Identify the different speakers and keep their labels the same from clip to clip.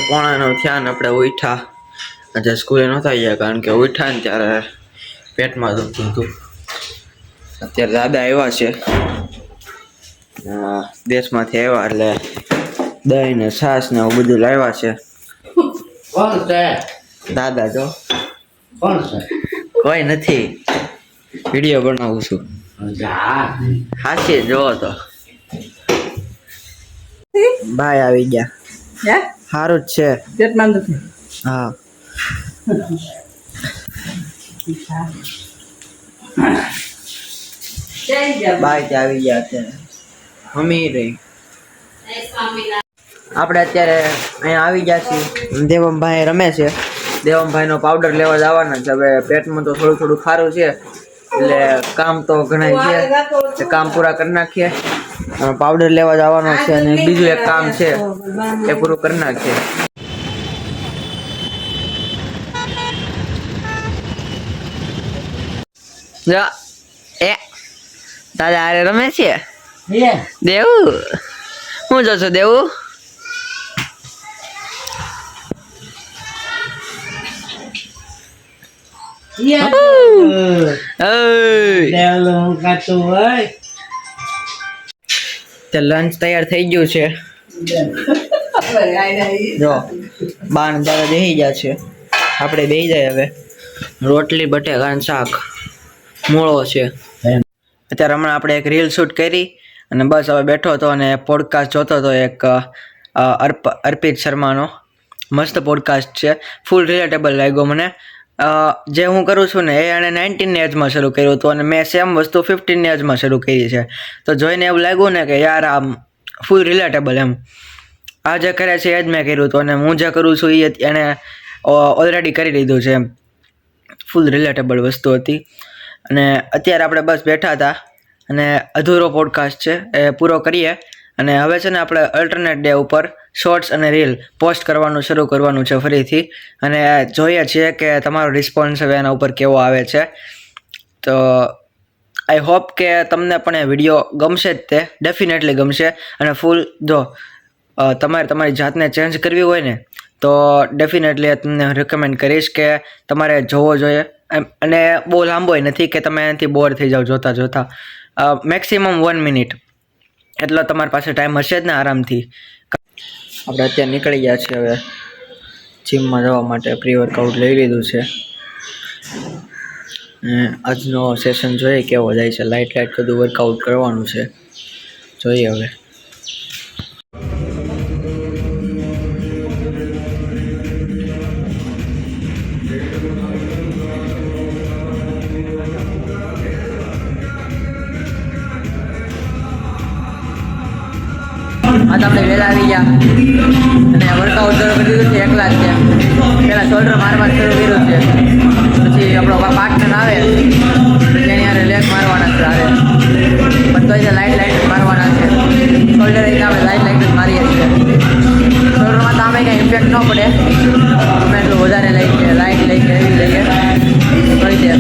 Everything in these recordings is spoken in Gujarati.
Speaker 1: પોણા 9 થયા ને આપણે ઉઠ્યા. આજે સ્કૂલે નહોતા ગયા કારણ કે ઉઠ્યા ને ત્યારે પેટમાં દુખતું હતું. અત્યારે દાદા આવ્યા છે દેશમાંથી આવ્યા એટલે દહીં ને છાશ ને એવું બધું લાવ્યા છે.
Speaker 2: કોણ છે?
Speaker 1: દાદા જો.
Speaker 2: કોણ છે?
Speaker 1: કોઈ નથી, વિડીયો બનાવું છું. હાચી જોવો તો ભાઈ આવી ગયા. સારું જ છે.
Speaker 3: પેટમાં નથી.
Speaker 1: હા બાય ત્યાં આવી ગયા અત્યારે. મમ્મી રહી. આપણે અત્યારે અહીંયા આવી ગયા છીએ. દેવમભાઈ રમે છે. દેવમભાઈ નો પાવડર લેવા જવાના છે. હવે પેટમાં તો થોડું થોડું ખારું છે એટલે કામ તો ઘણા છે, કામ પૂરા કરી નાખીએ. પાવડર લેવા જવાનો છે અને બીજું એક કામ છે એ પૂરું કરી નાખીએ. એ દાદા આરે રમે છે. દેવું હું જોશો દેવું? લંચ તૈયાર થઈ ગયું છે. જો બાણ દાદા બેસી ગયા છે, આપણે બેસી જાય. હવે રોટલી બટેકાનું શાક મોળો છે. અત્યારે હમણાં આપણે એક રીલ શૂટ કરી અને બસ હવે બેઠો હતો અને પોડકાસ્ટ જોતો હતો એક અર્પિત શર્માનો. મસ્ત પોડકાસ્ટ છે, ફૂલ રિલેટેબલ લાગ્યો મને. જે હું કરું છું ને એ એણે 19ની એજમાં શરૂ કર્યું હતું અને મેં સેમ વસ્તુ 15ની એજમાં શરૂ કરી છે. તો જોઈને એવું લાગ્યું ને કે યાર આમ ફૂલ રિલેટેબલ એમ. આ જે કરે છે એ જ મેં કર્યું હતું અને હું જે કરું છું એ એણે ઓલરેડી કરી લીધું છે એમ. ફૂલ રિલેટેબલ વસ્તુ હતી. અને અત્યારે આપણે બસ બેઠા હતા અને અધૂરો પોડકાસ્ટ છે એ પૂરો કરીએ. અને હવે છે ને આપણે અલ્ટરનેટ ડે ઉપર શોર્ટ્સ અને રીલ પોસ્ટ કરવાનું શરૂ કરવાનું છે ફરીથી. અને જોઈએ છીએ કે તમારો રિસ્પોન્સ હવે એના ઉપર કેવો આવે છે. તો આઈ હોપ કે તમને પણ એ વિડીયો ગમશે જ. તે ડેફિનેટલી ગમશે. અને ફૂલ જો તમારે તમારી જાતને ચેન્જ કરવી હોય ને તો ડેફિનેટલી તમને રેકમેન્ડ કરીશ કે તમારે જોવો જોઈએ. અને બહુ લાંબોય નથી કે તમે એનાથી બોર થઈ જાઓ જોતા જોતા. મેક્સિમમ 1 મિનિટ એટલો તમારી પાસે ટાઈમ હશે જ ને આરામથી. આપણે અત્યારે નીકળી ગયા છીએ હવે જીમમાં જવા માટે. પ્રી વર્કઆઉટ લઈ લીધું છે. આજનો સેશન જોઈએ કેવો જાય છે. લાઇટ બધું વર્કઆઉટ કરવાનું છે, જોઈએ હવે. આ આપણે વહેલા આવી ગયા અને વર્કઆઉટ શરૂ કરી દીધું છે. એકલા જ છે. પહેલાં શોલ્ડર મારવાનું શરૂ કર્યું છે, પછી આપણો પાર્ટનર આવે તેની હારે લેગ મારવાના છે. હારે બધો જે લાઇટ મારવાના છે. શોલ્ડર એક આપણે લાઇટ જ મારીએ છીએ. શોલ્ડરમાં તો આમે કંઈ ઇફેક્ટ ન પડે. અમે એટલું વધારે લઈએ લાઇટ લઈએ એવી લઈએ કરી દે.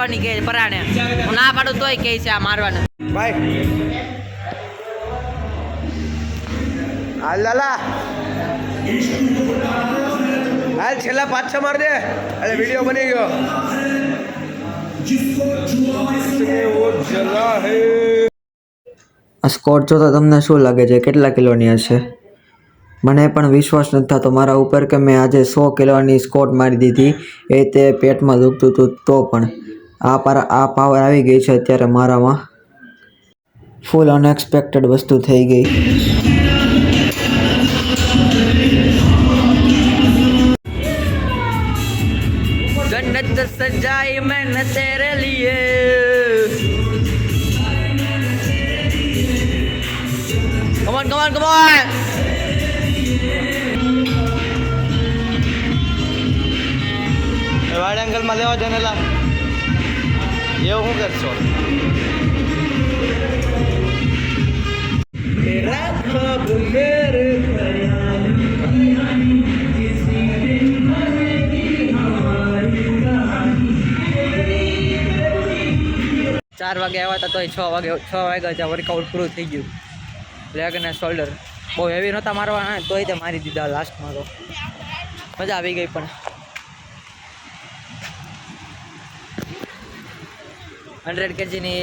Speaker 1: મારવાની કે પરાણે હું ના પાડું તોય કહે છે આ મારવાના
Speaker 3: ભાઈ હાલ લાલા હાલ છેલ્લા 5-6 માર દે અરે વિડિયો બની ગયો
Speaker 1: આ સ્કોટ જોતા તમને શું લાગે છે કેટલા કિલોની હશે મને પણ વિશ્વાસ નથી થતો મારા ઉપર કે મેં આજે 100 કિલોની સ્કોટ મારી દીધી એ તે પેટમાં દુખતું હતું તો પણ આ પાવર આવી ગઈ છે અત્યારે મારામાં ફૂલ અનએક્સપેક્ટેડ વસ્તુ થઈ ગઈ जन्नत सजाई मैंने तेरे लिए come on
Speaker 3: વાડ એંગલ માં લેવા દે ને લા એવું શું કરશો મેરા ખ્વાબ મેરે ખ્યાલ
Speaker 1: 4 વાગે આવ્યા હતા તોય 6 વાગ્યા ત્યાં વર્કઆઉટ પૂરું થઈ ગયું લેગ અને શોલ્ડર બહુ હેવી નહોતા મારવાના તોય તે મારી દીધા લાસ્ટમાં તો મજા આવી ગઈ પણ 100 kgની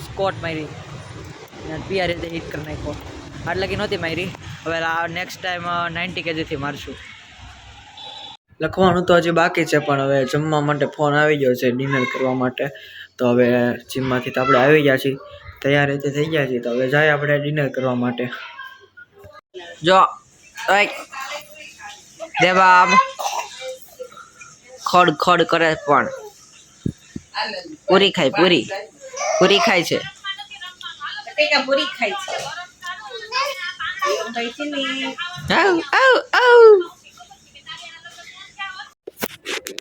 Speaker 1: સ્કોટ મારી અને પીઆર રીતે હિટ કરી નાખ્યો આટલા કે નહોતી મારી હવે નેક્સ્ટ ટાઈમ 90 kgથી મારશું લખવાનું તો હજી બાકી છે પણ હવે જમવા માટે ફોન આવી ગયો છે ડિનર કરવા માટે તો હવે જીમમાંથી તો આપણે આવી ગયા છીએ તૈયાર રીતે થઈ ગયા છીએ તો હવે જાય આપણે ડિનર કરવા માટે જો દેવાબ ખડ કરે પણ પૂરી ખાય છે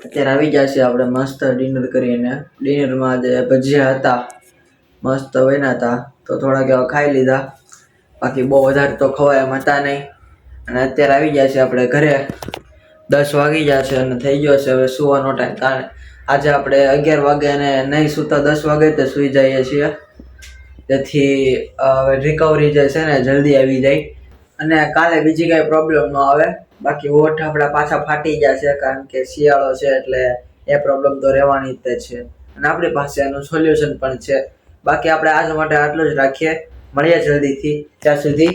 Speaker 1: અત્યારે આવી ગયા છે આપણે મસ્ત ડિનર કરીને ડિનરમાં જે ભજીયા હતા મસ્ત બન્યા હતા તો થોડાક એવા ખાઈ લીધા બાકી બહુ વધારે તો ખવાય એમ હતા નહીં અને અત્યારે આવી ગયા છે આપણે ઘરે 10 વાગી ગયા છે અને થઈ ગયો છે હવે સુવાનો ટાઈમ કારણ આજે આપણે 11 વાગે અને નહીં સૂતા 10 વાગે તો સૂઈ જઈએ છીએ તેથી હવે રિકવરી જે છે ને જલ્દી આવી જાય અને કાલે બીજી કાંઈ પ્રોબ્લેમ ન આવે બાકી હોઠ આપણા પાછા ફાટી ગયા છે કારણ કે શિયાળો છે એટલે એ પ્રોબ્લેમ તો રહેવાની જ છે અને આપણી પાસે એનું સોલ્યુશન પણ છે બાકી આપણે આજ માટે આટલું જ રાખીએ મળીએ જલ્દીથી ત્યાં સુધી